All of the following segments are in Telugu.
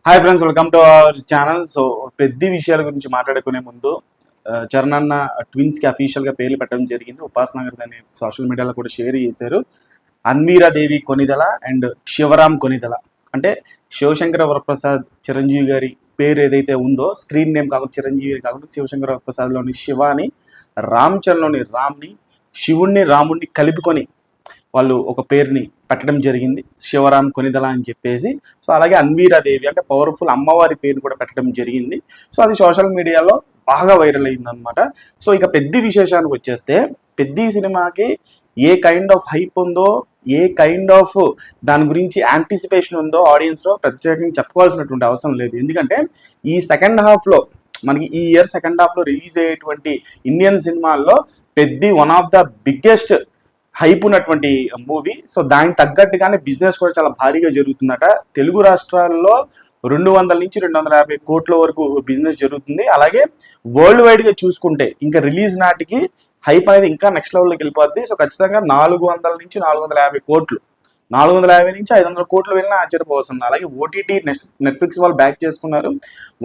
Hi friends, welcome to our channel. So పెద్ద విషయాల గురించి మాట్లాడుకునే ముందు చరణ్ అన్న ట్విన్స్కి అఫీషియల్గా పేర్లు పెట్టడం జరిగింది. ఉపాసన గారు దాన్ని సోషల్ మీడియాలో కూడా షేర్ చేశారు. అన్వీరాదేవి కొనిదల అండ్ శివరామ్ కొనిదల. అంటే శివశంకర వరప్రసాద్ చిరంజీవి గారి పేరు ఏదైతే ఉందో, స్క్రీన్ నేమ్ కాకుండా చిరంజీవి కాకుండా శివశంకర వరప్రసాద్లోని శివాని, రామ్ చరణ్లోని రామ్ని, శివుణ్ణి రాముణ్ణి కలుపుకొని వాళ్ళు ఒక పేరుని పెట్టడం జరిగింది, శివరామ్ కొనిదల అని చెప్పేసి. సో అలాగే అన్వీరాదేవి అంటే పవర్ఫుల్ అమ్మవారి పేరు కూడా పెట్టడం జరిగింది. సో అది సోషల్ మీడియాలో బాగా వైరల్ అయిందనమాట. సో ఇక పెద్ద విశేషానికి వచ్చేస్తే, పెద్ద సినిమాకి ఏ కైండ్ ఆఫ్ హైప్ ఉందో, ఏ కైండ్ ఆఫ్ దాని గురించి యాంటిసిపేషన్ ఉందో ఆడియన్స్లో ప్రత్యేకంగా చెప్పుకోవాల్సినటువంటి అవసరం లేదు. ఎందుకంటే ఈ సెకండ్ హాఫ్లో, మనకి ఈ ఇయర్ సెకండ్ హాఫ్లో రిలీజ్ అయ్యేటువంటి ఇండియన్ సినిమాల్లో పెద్ద one of the biggest hype ఉన్నటువంటి మూవీ. సో దానికి తగ్గట్టుగానే బిజినెస్ కూడా చాలా భారీగా జరుగుతుందట. తెలుగు రాష్ట్రాల్లో 200 నుంచి 250 కోట్ల వరకు బిజినెస్ జరుగుతుంది. అలాగే వరల్డ్ వైడ్గా చూసుకుంటే ఇంకా రిలీజ్ నాటికి హైప్ అనేది ఇంకా నెక్స్ట్ లెవెల్లోకి వెళ్ళిపోద్ది. సో ఖచ్చితంగా 400 నుంచి 450 కోట్లు, 450 నుంచి 500 కోట్లు వెళ్ళినా ఆశ్చర్యపోతుంది. అలాగే ఓటీటీ నెట్ఫ్లిక్స్ వాళ్ళు బ్యాక్ చేసుకున్నారు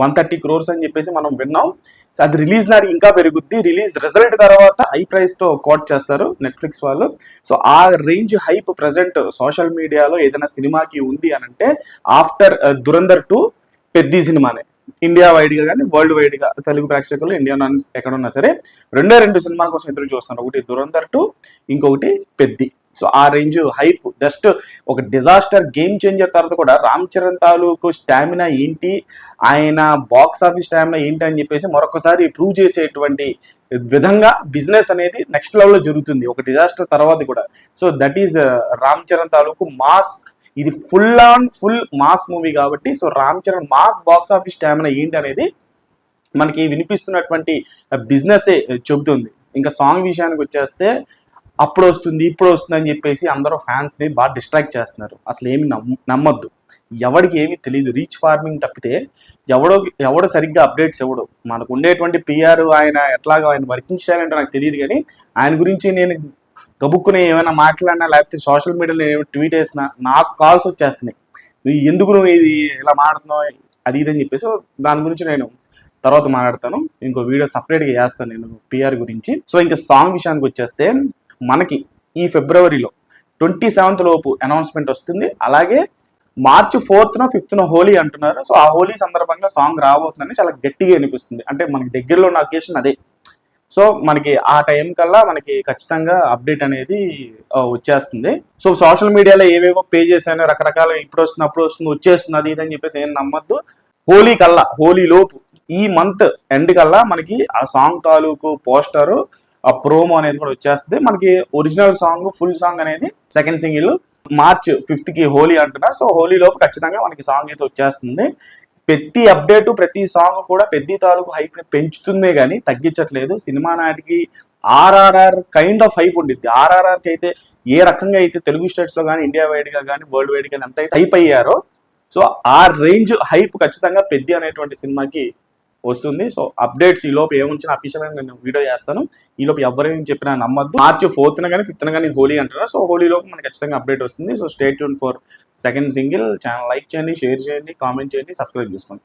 130 crores అని చెప్పేసి మనం విన్నాం. సో అది రిలీజ్ నాటికి ఇంకా పెరుగుద్ది. రిలీజ్ రిజల్ట్ తర్వాత హై ప్రైస్తో కోట్ చేస్తారు నెట్ఫ్లిక్స్ వాళ్ళు. సో ఆ రేంజ్ హైప్ ప్రజెంట్ సోషల్ మీడియాలో ఏదైనా సినిమాకి ఉంది అని అంటే ఆఫ్టర్ దురంధర్ 2 పెద్ద సినిమానే. ఇండియా వైడ్గా కానీ వరల్డ్ వైడ్గా తెలుగు ప్రేక్షకులు ఇండియా ఎక్కడున్నా సరే రెండు సినిమాల కోసం ఎదురు చూస్తున్నారు. ఒకటి దురంధర్ 2, ఇంకొకటి పెద్ది. సో ఆ రేంజ్ హైప్, జస్ట్ ఒక డిజాస్టర్ గేమ్ చేంజర్ తర్వాత కూడా రామ్ చరణ్ తాలూకు స్టామినా ఏంటి, ఆయన బాక్స్ ఆఫీస్ స్టామినా ఏంటి అని చెప్పేసి మరొకసారి ప్రూవ్ చేసేటువంటి విధంగా బిజినెస్ అనేది నెక్స్ట్ లెవెల్లో జరుగుతుంది ఒక డిజాస్టర్ తర్వాత కూడా. So that is Ram Charan తాలూకు మాస్. ఇది ఫుల్ మాస్ మూవీ కాబట్టి, so Ram Charan mass box office stamina ఏంటి అనేది మనకి వినిపిస్తున్నటువంటి బిజినెస్ చెబుతుంది. ఇంకా సాంగ్ విషయానికి వచ్చేస్తే, అప్పుడు వస్తుంది ఇప్పుడు వస్తుంది అని చెప్పేసి అందరూ ఫ్యాన్స్ని బాగా డిస్ట్రాక్ట్ చేస్తున్నారు. అసలు ఏమి నమ్మొద్దు, ఎవరికి ఏమీ తెలియదు. రీచ్ ఫార్మింగ్ తప్పితే ఎవడు సరిగ్గా అప్డేట్స్ ఇవ్వడు. మనకు ఉండేటువంటి పిఆర్ ఆయన ఎట్లాగో ఆయన వర్కింగ్ స్టైల్ అంటే నాకు తెలియదు, కానీ ఆయన గురించి నేను గబుక్కుని ఏమైనా మాట్లాడినా లేకపోతే సోషల్ మీడియాలో ఏమైనా ట్వీట్ వేసినా నాకు కాల్స్ వచ్చేస్తున్నాయి, ఎందుకు నువ్వు ఇది ఇలా మాట్లాడుతున్నావు అది ఇది అని చెప్పేసి. దాని గురించి నేను తర్వాత మాట్లాడతాను, ఇంకో వీడియో సపరేట్గా చేస్తాను నేను పిఆర్ గురించి. సో ఇంకా సాంగ్ విషయానికి వచ్చేస్తే, మనకి ఈ ఫిబ్రవరిలో 27th లోపు అనౌన్స్మెంట్ వస్తుంది. అలాగే March 4th, 5th హోలీ అంటున్నారు. సో ఆ హోలీ సందర్భంగా సాంగ్ రాబోతుందని చాలా గట్టిగా అనిపిస్తుంది. అంటే మనకి దగ్గరలో ఉన్న అకేషన్ అదే. సో మనకి ఆ టైం కల్లా మనకి ఖచ్చితంగా అప్డేట్ అనేది వచ్చేస్తుంది. సో సోషల్ మీడియాలో ఏవేవో పేజెస్ అయినా రకరకాల ఇప్పుడు వస్తుంది అప్పుడు వస్తుంది వచ్చేస్తుంది అది ఇది అని చెప్పేసి ఏం నమ్మద్దు. హోలీ కల్లా, హోలీ లోపు, ఈ మంత్ ఎండ్ కల్లా మనకి ఆ సాంగ్ తాలూకు పోస్టరు, ఆ ప్రోమో అనేది కూడా వచ్చేస్తుంది. మనకి ఒరిజినల్ సాంగ్, ఫుల్ సాంగ్ అనేది second single March 5th Holi అంటున్నారు. సో హోలీ లోపు ఖచ్చితంగా మనకి సాంగ్ అయితే వచ్చేస్తుంది. ప్రతి అప్డేట్, ప్రతి సాంగ్ కూడా పెద్ద తాలూకు హైప్ పెంచుతుందే కానీ తగ్గించట్లేదు. సినిమా నాటికి ఆర్ఆర్ఆర్ కైండ్ ఆఫ్ హైప్ ఉండిద్ది. ఆర్ఆర్ఆర్కి అయితే ఏ రకంగా అయితే తెలుగు స్టేట్స్లో కానీ ఇండియా వైడ్గా కానీ వరల్డ్ వైడ్గా కానీ ఎంత అయితే హైప్ అయ్యారో, సో ఆ రేంజ్ హైప్ ఖచ్చితంగా పెద్ద అనేటువంటి సినిమాకి వస్తుంది. సో అప్డేట్స్ ఈ లోపు ఏముంచినా అఫీషియల్గా నేను వీడియో చేస్తాను. ఈ లోపు ఎవరేం చెప్పినా నమ్మద్దు. March 4th కానీ 5th కానీ హోలీ అంటారు. సో హోలీ లోపు మనకి ఖచ్చితంగా అప్డేట్ వస్తుంది. So stay tune for second single. Channel like చేయండి, షేర్ చేయండి, కామెంట్ చేయండి, సబ్స్క్రైబ్ చేసుకోండి.